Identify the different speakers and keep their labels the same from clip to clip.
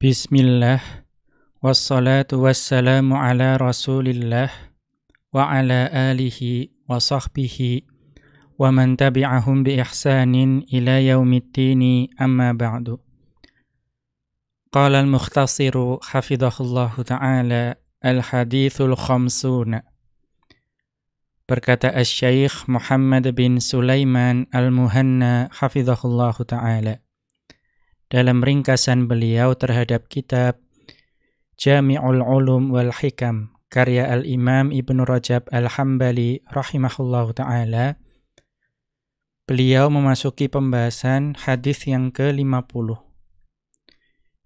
Speaker 1: Bismillah, wassalatu wassalamu ala rasulillah, wa ala alihi wa sahbihi, wa man tabi'ahum bi ihsanin ila yaumiddini amma ba'du. Qala al-mukhtasiru hafidhahullahu ta'ala al-hadithul khamsuna. Berkata Asy-Syaikh Muhammad bin Sulaiman al-Muhanna hafidhahullahu ta'ala dalam ringkasan beliau terhadap kitab Jami'ul Ulum wal Hikam karya Al-Imam Ibnu Rajab Al-Hambali rahimahullahu ta'ala, beliau memasuki pembahasan hadis yang ke-50,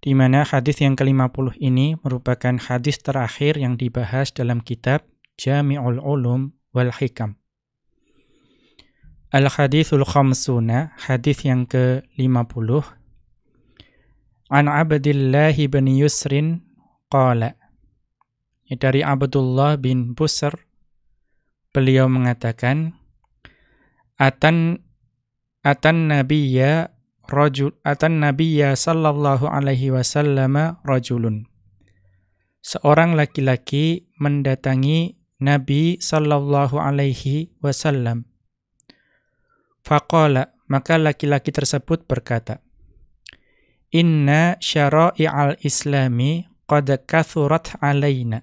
Speaker 1: di mana hadis yang ke-50 ini merupakan hadis terakhir yang dibahas dalam kitab Jami'ul Ulum wal Hikam. Al-Hadithul Khamsuna, hadis yang ke-50. An Abdillah bin Yusrin qala, dari Abdullah bin Busr, beliau mengatakan, atan nabiyya sallallahu alaihi wasallam rajulun. Seorang laki-laki mendatangi Nabi sallallahu alaihi wasallam. Faqala, maka laki-laki tersebut berkata, Inna syara'i'al islami qad kathurat alaina.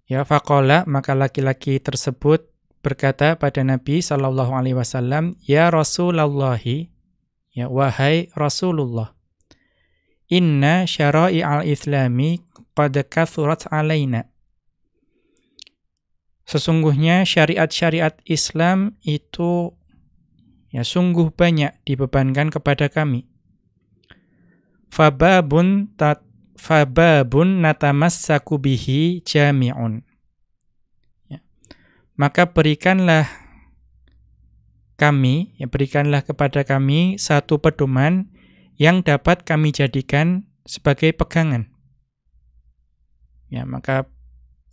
Speaker 1: Ya, faqala, maka laki-laki tersebut berkata pada Nabi sallallahu alaihi wasallam, ya Rasulullah, ya wahai Rasulullah, inna syara'i'al islami qad kathurat alaina. Sesungguhnya syariat-syariat Islam itu sungguh banyak dibebankan kepada kami. Fababun natamassaku bihi jami'un. Maka berikanlah kepada kami satu pedoman yang dapat kami jadikan sebagai pegangan. Maka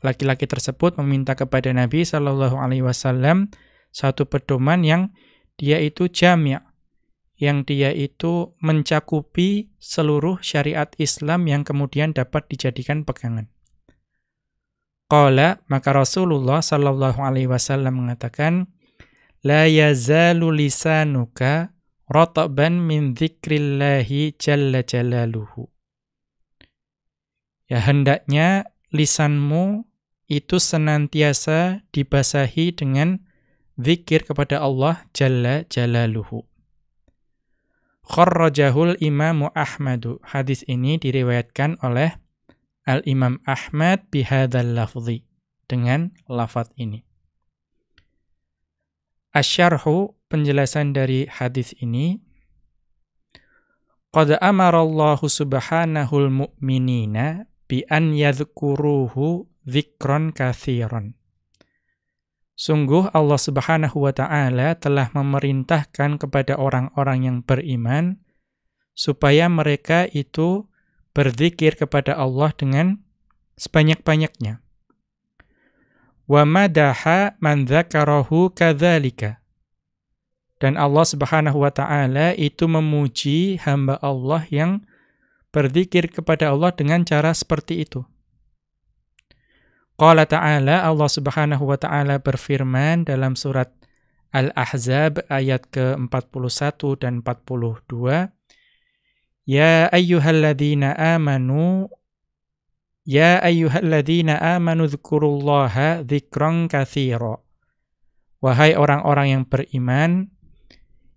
Speaker 1: laki-laki tersebut meminta kepada Nabi sallallahu alaihi wasallam satu pedoman yang dia itu jami', yang dia itu mencakupi seluruh syariat Islam yang kemudian dapat dijadikan pegangan. Qala, maka Rasulullah sallallahu alaihi wasallam mengatakan, la yazalu lisanuka ratban min dzikrillahi jalla jalaluhu. Ya, hendaknya lisanmu itu senantiasa dibasahi dengan zikir kepada Allah Jalla Jalaluhu. Kharrajahul Imamu Ahmadu. Hadis ini diriwayatkan oleh Al-Imam Ahmad bihadzal lafzi, dengan lafaz ini. Asyarhu, penjelasan dari hadis ini. Qad amarallahu subhanahul mu'minina bi an yadhkuruhu dzikran katsiran. Sungguh Allah Subhanahu wa ta'ala telah memerintahkan kepada orang-orang yang beriman supaya mereka itu berzikir kepada Allah dengan sebanyak-banyaknya. Wa madaha man dzakarahu kadzalika. Dan Allah Subhanahu wa ta'ala itu memuji hamba Allah yang berzikir kepada Allah dengan cara seperti itu. Qala ta'ala, Allah Subhanahu wa ta'ala berfirman dalam surat Al-Ahzab ayat ke-41 dan 42, Ya ayyuhalladzina amanu dzkurullaha dzikran katsira. Wahai orang-orang yang beriman,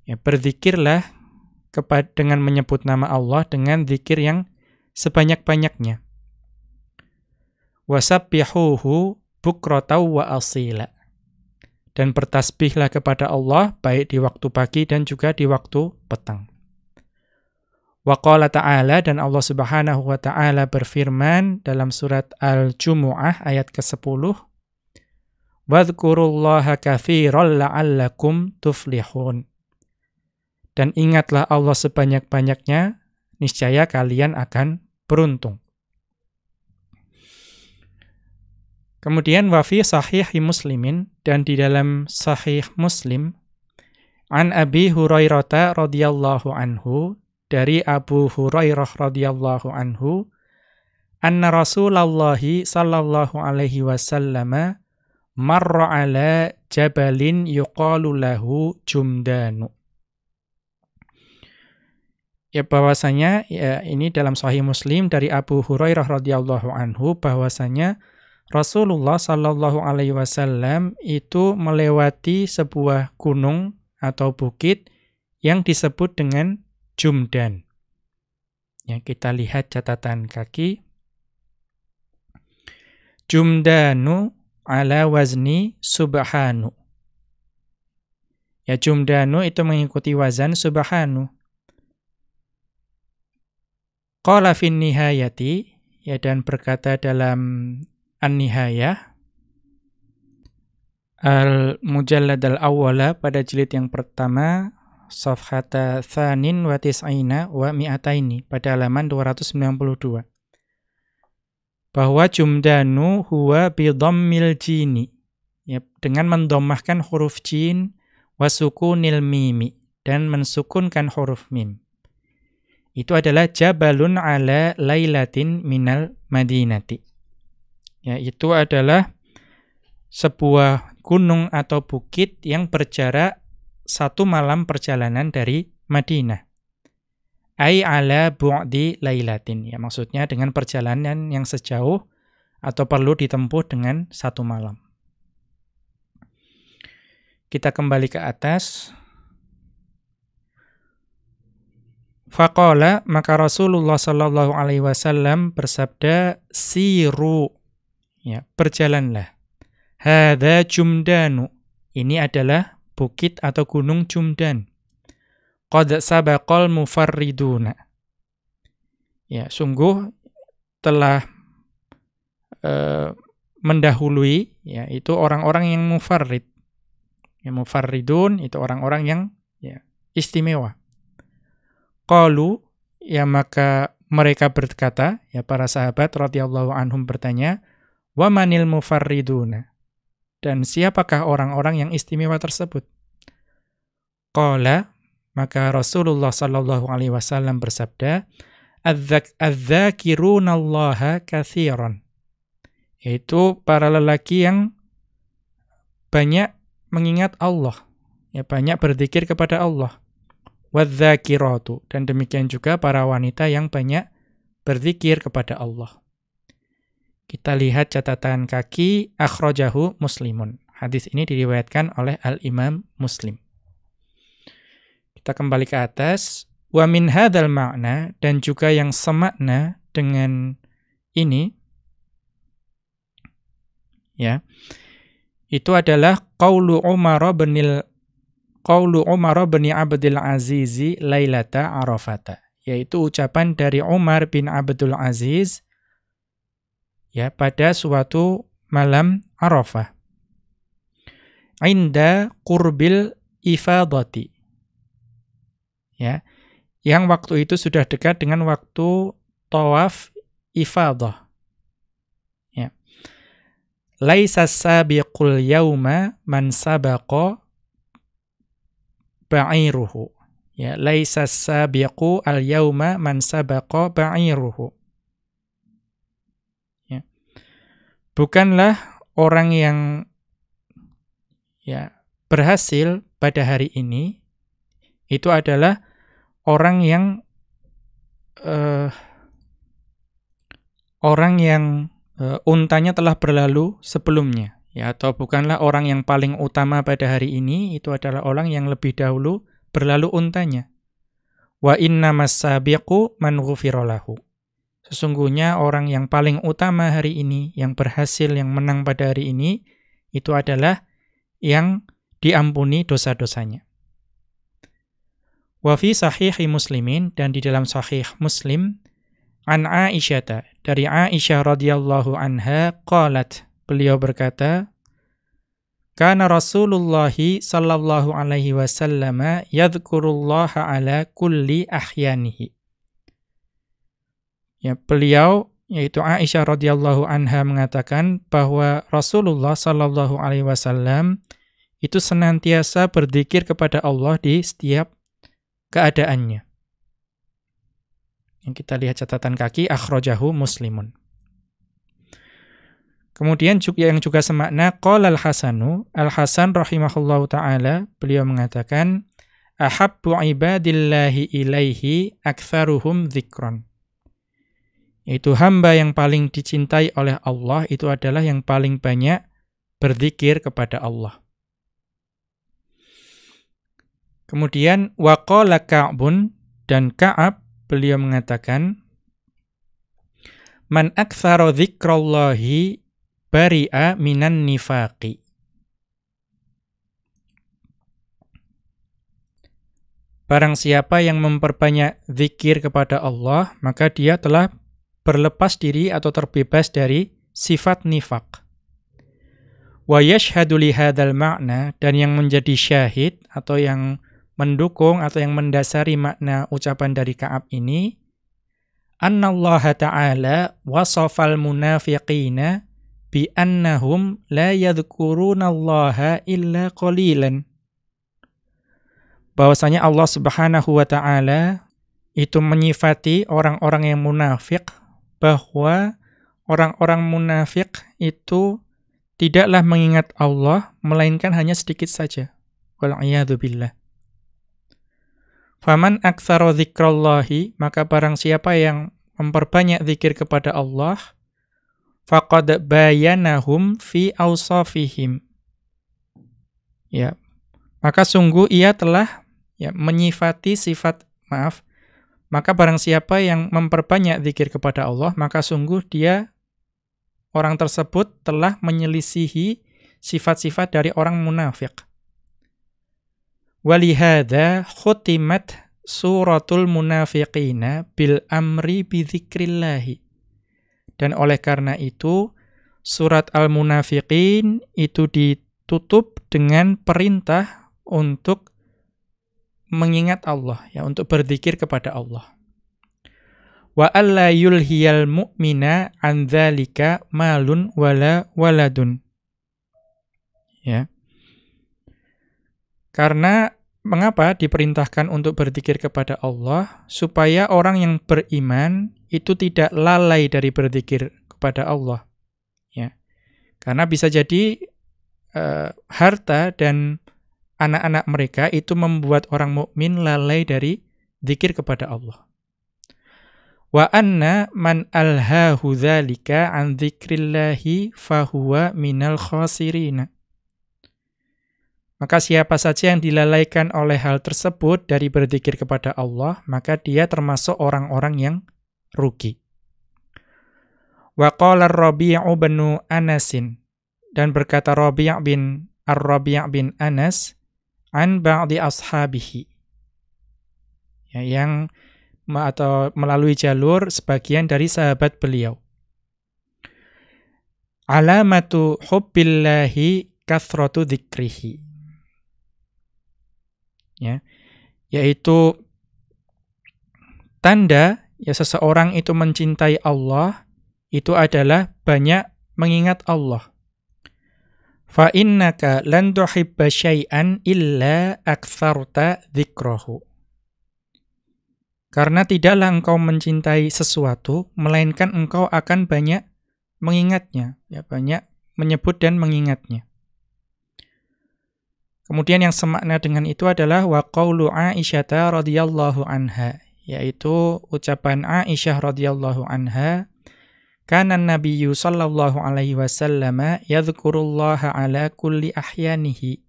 Speaker 1: berzikirlah dengan menyebut nama Allah dengan zikir yang sebanyak-banyaknya. Wasabbihuhu bukratan wa asila. Dan bertasbihlah kepada Allah baik di waktu pagi dan juga di waktu petang. Wa qala ta'ala, dan Allah Subhanahu wa ta'ala berfirman dalam surat Al-Jumu'ah ayat ke-10, Wadhkurullaha katsiran la'allakum tuflihun. Dan ingatlah Allah sebanyak-banyaknya, niscaya kalian akan beruntung. Kemudian wafi sahih Muslimin, dan di dalam sahih Muslim, an Abi Hurairah radhiyallahu anhu, dari Abu Hurairah radhiyallahu anhu, anna Rasulullah sallallahu alaihi wasallam marra ala jabalin yuqalu lahu Jumdanu. Ya, bahwasanya ya, ini dalam Sahih Muslim dari Abu Hurairah radhiyallahu anhu, bahwasanya Rasulullah sallallahu alaihi wasallam itu melewati sebuah gunung atau bukit yang disebut dengan Jumdan. Ya, kita lihat catatan kaki. Jumdanu ala wazni subhanu. Ya, Jumdanu itu mengikuti wazan subhanu. Qala fin nihayati, ya, dan berkata dalam An-Nihayah Al-Mujallad al-Awwala pada jilid yang pertama, Safhata Thanin wa Tis'ina wa Mi'ataini, pada halaman 292. Bahwa Jumdanu huwa bidhammil jini, ya, dengan mendomahkan huruf jin, wa sukunil mimi, dan mensukunkan huruf mim. Itu adalah jabalun ala lailatin minal madinati. Ya, itu adalah sebuah gunung atau bukit yang berjarak 1 malam perjalanan dari Madinah. Ai ala bu'di lailatin. Ya, maksudnya dengan perjalanan yang sejauh atau perlu ditempuh dengan 1 malam. Kita kembali ke atas. Faqala, maka Rasulullah sallallahu alaihi wasallam bersabda, siru, ya, berjalanlah. Hadza Jumdanu, ini adalah bukit atau gunung Jumdan. Qad sabaqal mufarriduna, ya, sungguh telah mendahului, ya, itu orang-orang yang mufarrid. Ya, mufarridun itu orang-orang yang, ya, istimewa. Qalu, ya, maka mereka berkata, ya, para sahabat radhiyallahu anhum bertanya, wa manil mufarriduna, dan siapakah orang-orang yang istimewa tersebut? Qala, maka Rasulullah sallallahu alaihi wasallam bersabda, adz-dzakirunallaha katsiran, yaitu para lelaki yang banyak mengingat Allah, ya, banyak berzikir kepada Allah. Wadz-dzakiratu, dan demikian juga para wanita yang banyak berzikir kepada Allah. Kita lihat catatan kaki, akhrajahu Muslimun. Hadis ini diriwayatkan oleh Al-Imam Muslim. Kita kembali ke atas. Wa min hadzal ma'na, dan juga yang semakna dengan ini, ya, itu adalah qaulu Umar bin Abdul Aziz lailata Arafata, yaitu ucapan dari Umar bin Abdul Aziz, ya, pada suatu malam Arafah. Inda qurbil ifadati, ya, yang waktu itu sudah dekat dengan waktu tawaf ifadah. Ya. Laisa sabiqul yauma man sabaqa ba'iruhu. Ya, laisa sabiqu al-yauma man sabaqa ba'iruhu. Ya. Bukanlah orang yang, ya, berhasil pada hari ini itu adalah orang yang untanya telah berlalu sebelumnya. Ya, atau bukanlah orang yang paling utama pada hari ini, itu adalah orang yang lebih dahulu berlalu untanya. Wa innamas sabiqu man ghufira lahu. Sesungguhnya orang yang paling utama hari ini, yang berhasil, yang menang pada hari ini, itu adalah yang diampuni dosa-dosanya. Wa fi sahihi Muslimin, dan di dalam sahih Muslim, an Aisyah, dari Aisyah radhiyallahu anha, qalat, beliau berkata, kana Rasulullah sallallahu alaihi wasallam yadhkurullaha ala kulli ahyanihi. Ya, beliau, yaitu Aisyah radhiyallahu anha, mengatakan bahwa Rasulullah sallallahu alaihi wasallam itu senantiasa berzikir kepada Allah di setiap keadaannya. Yang kita lihat catatan kaki, akhrajahu Muslimun. Kemudian yang juga semakna, qala al-Hasanu, Al-Hasan rahimahullahu ta'ala, beliau mengatakan, ahabbu ibadillahi ilaihi aktsaruhum dzikran. Itu hamba yang paling dicintai oleh Allah, itu adalah yang paling banyak berzikir kepada Allah. Kemudian, wa qala Ka'bun, dan Ka'ab, beliau mengatakan, man aktsara dzikrallahi bari'a minan nifaqi. Barang siapa yang memperbanyak zikir kepada Allah, maka dia telah berlepas diri atau terbebas dari sifat nifaq. Wa yashhadu li hadzal ma'na, dan yang menjadi syahid atau yang mendukung atau yang mendasari makna ucapan dari Ka'ab ini, annallaha ta'ala wasafal munafiqina bi annahum la yadhkurunallaha illa qalilan. Bahwasanya Allah Subhanahu wa ta'ala itu menyifati orang-orang yang munafik, bahwa orang-orang munafik itu tidaklah mengingat Allah melainkan hanya sedikit saja. Wal a'yadu billah. Faman aktsara dzikrallahi, maka barang siapa yang memperbanyak zikir kepada Allah, faqad bayanahum fi awsafihim. Ya, maka sungguh ia telah menyifati maka barang siapa yang memperbanyak zikir kepada Allah, maka sungguh orang tersebut telah menyelisihi sifat-sifat dari orang munafik. Walihada khutimat suratul munafiqina bil amri bi dzikrillah. Dan oleh karena itu, surat Al-Munafiqin itu ditutup dengan perintah untuk mengingat Allah, untuk berzikir kepada Allah. Wa alla yulhiyal mu'mina an dzalika malun wala waladun. Ya. Karena mengapa diperintahkan untuk berzikir kepada Allah? Supaya orang yang beriman itu tidak lalai dari berzikir kepada Allah. Ya. Karena bisa jadi harta dan anak-anak mereka itu membuat orang mukmin lalai dari zikir kepada Allah. Wa anna man alhahu dzalika an dzikrillahi fahuwa minal khasirin. Maka siapa saja yang dilalaikan oleh hal tersebut dari berzikir kepada Allah, maka dia termasuk orang-orang yang rugi. Wa qala Rabi' bin Anasin, dan berkata Rabi' bin Anas an ba'di ashabihi, yang atau melalui jalur sebagian dari sahabat beliau. Alamatu hubbillahi kathratu dzikrihi. Yaitu tanda seseorang itu mencintai Allah itu adalah banyak mengingat Allah. Fa innaka lan tuhibba syai'an illa aktsarta dzikrahu. Karena tidaklah engkau mencintai sesuatu melainkan engkau akan banyak mengingatnya, banyak menyebut dan mengingatnya. Kemudian yang semakna dengan itu adalah wa qaulu Aisyah radhiyallahu anha, yaitu ucapan Aisyah radhiyallahu anha, kana nabiyyu sallallahu alaihi wasallam yadhkurullaha ala kulli ahyanihi.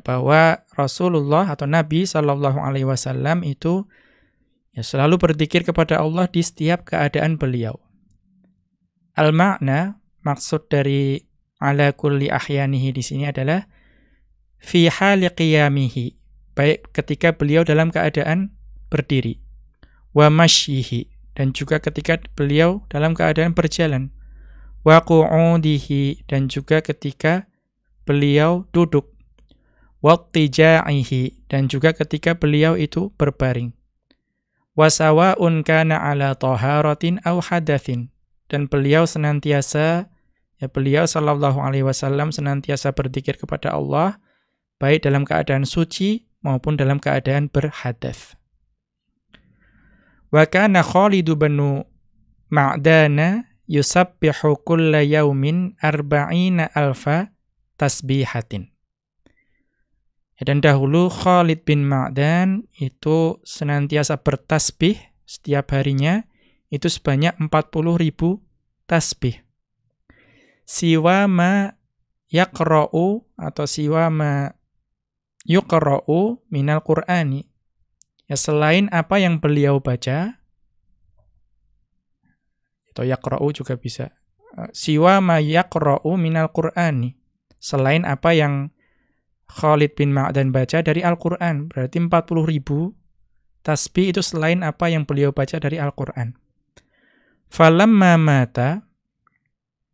Speaker 1: Bahwa Rasulullah atau Nabi sallallahu alaihi wasallam itu selalu berzikir kepada Allah di setiap keadaan beliau. Al-makna, maksud dari ala kulli ahyanihi di sini adalah fi hali qiyamihi, baik ketika beliau dalam keadaan berdiri, wa masyihi, dan juga ketika beliau dalam keadaan berjalan, wa qu'udihi, dan juga ketika beliau duduk, wa tija'ihi, dan juga ketika beliau itu berbaring, wa sawa'un kana ala taharatin aw hadatsin, dan beliau senantiasa beliau sallallahu alaihi wasallam senantiasa berzikir kepada Allah baik dalam keadaan suci maupun dalam keadaan berhadas. Wa kana Khalid bin Ma'dana yusabbihu kulla yaumin 40,000 tasbihatin. Dan dahulu Khalid bin Ma'dan itu senantiasa bertasbih setiap harinya itu sebanyak 40,000 tasbih. Siwa ma yaqra'u atau siwa ma yuqra'u minal Qur'ani. Ya, selain apa yang beliau baca, atau yaqra'u juga bisa. Siwa ma yaqra'u minal Qur'ani. Selain apa yang Khalid bin Ma'dan baca dari Al-Qur'an. Berarti 40,000 tasbih itu selain apa yang beliau baca dari Al-Qur'an. Falamma mata,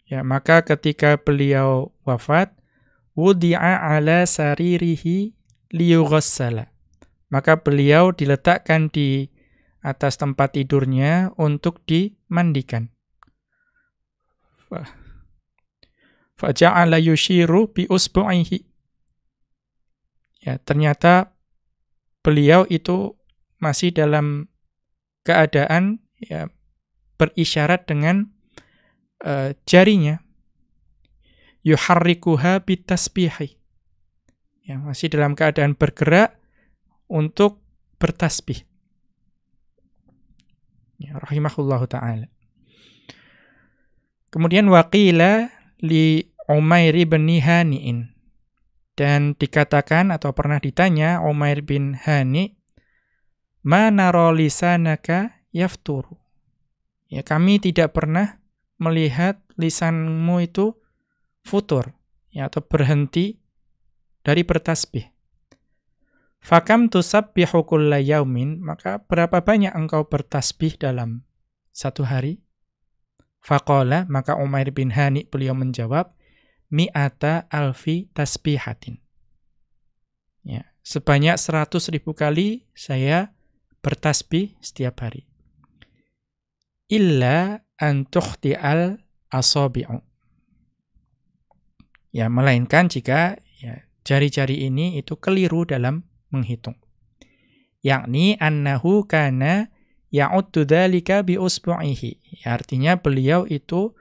Speaker 1: ya, maka ketika beliau wafat, wudi'a ala saririhi liyughassala. Maka beliau diletakkan di atas tempat tidurnya untuk dimandikan. Faja'ala yushiru bi usbu'ihi. Ya, ternyata beliau itu masih dalam keadaan ya, berisyarat dengan jarinya. Yuharrikuha bitasbihi. Ya, masih dalam keadaan bergerak untuk bertasbih. Ya, rahimahullahu ta'ala. Kemudian waqila li Umair bin Hani'in. Dan dikatakan atau pernah ditanya Umair bin Hani, "Ma nara lisanaka yafturu." Ya, kami tidak pernah melihat lisanmu itu futur, ya, atau berhenti dari bertasbih. Fakam tusabbihu kulla yaumin, maka berapa banyak engkau bertasbih dalam satu hari? Faqala, maka Umair bin Hani beliau menjawab, mi'ata alfi tasbihatin. Ya, sebanyak 100,000 kali saya bertasbih setiap hari. Illa an tukhti'al asabi'u. Ya, melainkan jika ya, jari-jari ini itu keliru dalam menghitung. Yakni annahu kana ya'uddu dzalika bi usbu'ihi. Ya, artinya beliau itu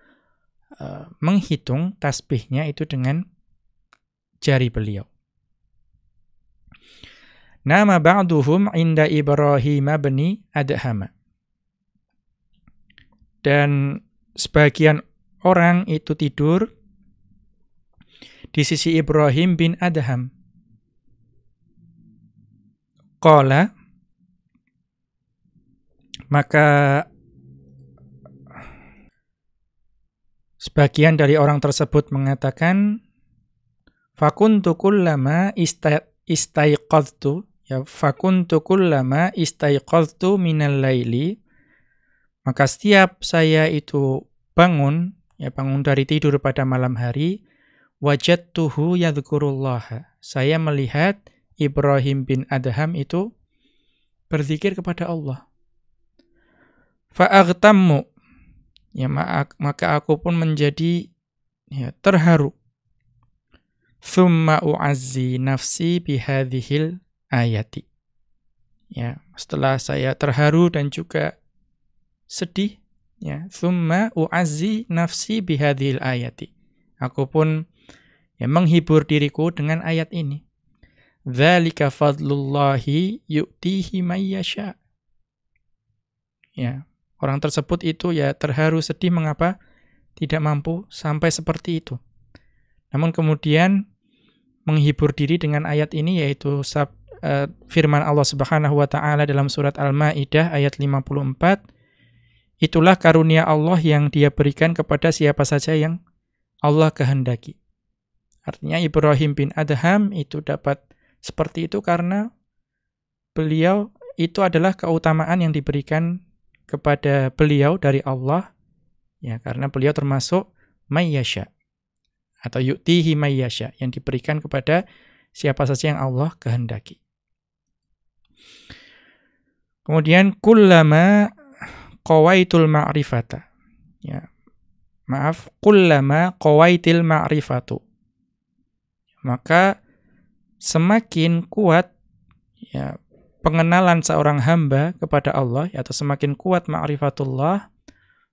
Speaker 1: menghitung tasbihnya itu dengan jari beliau. Nama ba'duhum inda Ibrahim bin Adham. Dan sebagian orang itu tidur di sisi Ibrahim bin Adham. Qala, maka sebagian dari orang tersebut mengatakan, fakuntu kullama istaiqadtu, ya, fakuntu kullama istaiqadtu minal laili, maka setiap saya itu bangun, ya, bangun dari tidur pada malam hari, wajadtuhu yadhkurullaha, saya melihat Ibrahim bin Adham itu berzikir kepada Allah. Fa'aghtammu, ya, maka aku pun menjadi ya, terharu. Thumma u'azzi nafsi bihadhil ayati. Ya, setelah saya terharu dan juga sedih, ya, thumma u'azzi nafsi bihadhil ayati. Aku pun ya, menghibur diriku dengan ayat ini. Dzalika fadlullahi yu'tihi may yasha. Ya, orang tersebut itu ya terharu sedih mengapa tidak mampu sampai seperti itu. Namun kemudian menghibur diri dengan ayat ini yaitu firman Allah Subhanahu wa taala dalam surat Al-Maidah ayat 54, itulah karunia Allah yang Dia berikan kepada siapa saja yang Allah kehendaki. Artinya Ibrahim bin Adham itu dapat seperti itu karena beliau itu adalah keutamaan yang diberikan kepada beliau dari Allah, ya, karena beliau termasuk mayyasha atau yu'tihi mayyasha, yang diberikan kepada siapa saja yang Allah kehendaki. Kemudian kullama qawaitul ma'rifata, ya, kullama qawaitil ma'rifatu, maka semakin kuat ya pengenalan seorang hamba kepada Allah, atau semakin kuat ma'rifatullah,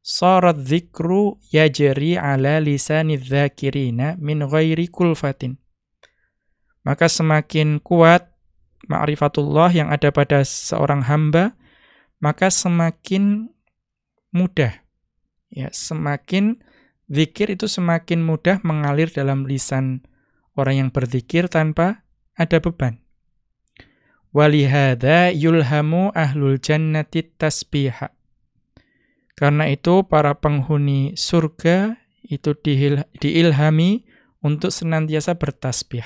Speaker 1: sharat dzikru yajri ala lisaniz dzakirina min ghairi kulfatin. Maka semakin kuat ma'rifatullah yang ada pada seorang hamba, maka semakin mudah. Ya, semakin zikir itu semakin mudah mengalir dalam lisan orang yang berzikir tanpa ada beban. Walihada yulhamu ahlul jannati tasbiha. Karena itu para penghuni surga itu diilhami untuk senantiasa bertasbih.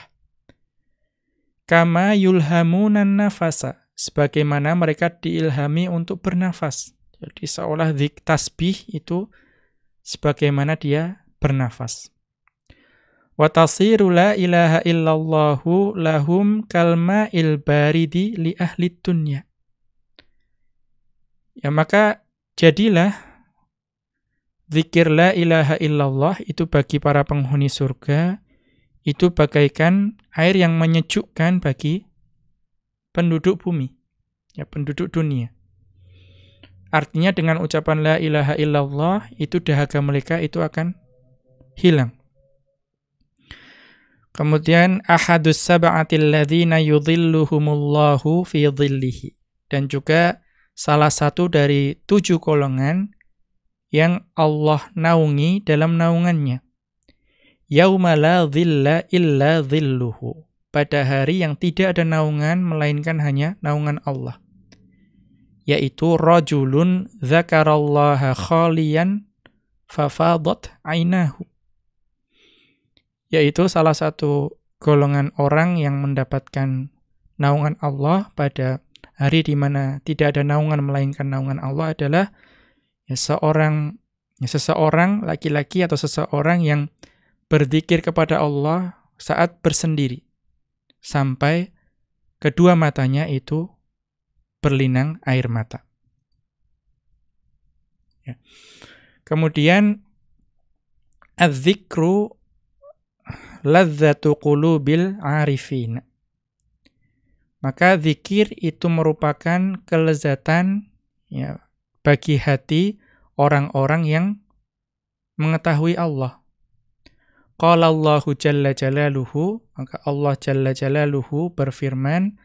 Speaker 1: Kama yulhamunan nafasa, sebagaimana mereka diilhami untuk bernafas. Jadi seolah tasbih itu sebagaimana dia bernafas. Wa tasiru la ilaha illallahu lahum kalma'il baridi li ahli dunya. Ya, maka jadilah zikir la ilaha illallah itu bagi para penghuni surga itu bagaikan air yang menyejukkan bagi penduduk bumi, ya, penduduk dunia. Artinya dengan ucapan la ilaha illallah itu dahaga mereka itu akan hilang. Kemudian ahadus sab'atil ladzina yudhilluhumullahu fi dhillihi, dan juga salah satu dari 7 golongan yang Allah naungi dalam naungannya. Yauma la dhilla illa dhilluhu, pada hari yang tidak ada naungan melainkan hanya naungan Allah, yaitu rajulun dzakarallaha khaliyan fafadat ainahu, yaitu salah satu golongan orang yang mendapatkan naungan Allah pada hari di mana tidak ada naungan melainkan naungan Allah adalah seseorang laki-laki atau seseorang yang berzikir kepada Allah saat bersendiri sampai kedua matanya itu berlinang air mata. Ya. Kemudian az-zikru ladzatu qulubil arifin. Maka zikir itu merupakan kelezatan, ya, bagi hati orang-orang yang mengetahui Allah. Qala Allahu jalla jalaluhu, maka Allah jalla jalaluhu berfirman,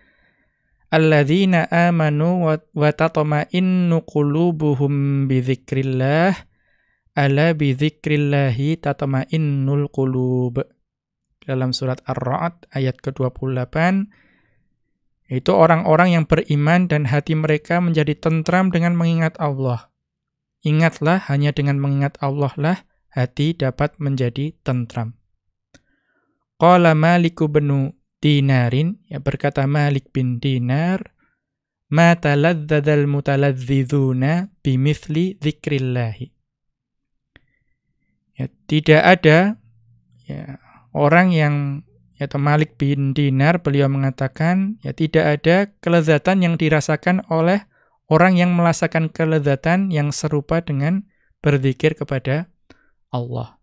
Speaker 1: alladzina amanu wa tatma'innu qulubuhum bi dzikrillah, ala bi dzikrillahi tatma'innul qulub. Dalam surat Ar-Ra'd ayat ke-28, itu orang-orang yang beriman dan hati mereka menjadi tentram dengan mengingat Allah. Ingatlah, hanya dengan mengingat Allah lah hati dapat menjadi tentram. Qala Malik bin Dinarin, ya, berkata Malik bin Dinar, ma taladzadzal mutalazzizuna bimithli dzikrillahi. Ya, tidak ada, ya, orang yang, yaitu Malik bin Dinar, beliau mengatakan, ya, tidak ada kelezatan yang dirasakan oleh orang yang merasakan kelezatan yang serupa dengan berzikir kepada Allah.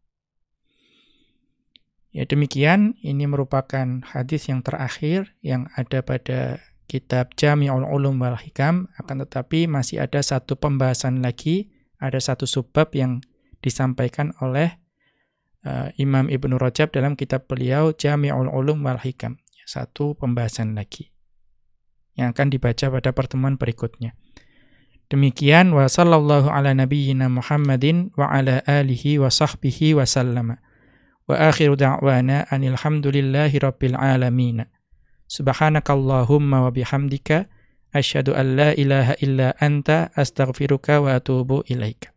Speaker 1: Ya, demikian, ini merupakan hadis yang terakhir yang ada pada kitab Jami'ul Ulum wal Hikam, akan tetapi masih ada satu pembahasan lagi, ada satu subbab yang disampaikan oleh Imam Ibnu Rajab dalam kitab beliau Jami'ul Ulum wal Hikam. Satu pembahasan lagi yang akan dibaca pada pertemuan berikutnya. Demikian, wa sallallahu ala nabiyyina Muhammadin wa ala alihi wa sahbihi wa sallama. Wa akhiru da'wana anil hamdulillahi rabbil alamin. Subhanakallahumma wa bihamdika asyhadu an la ilaha illa anta astaghfiruka wa atubu ilaika.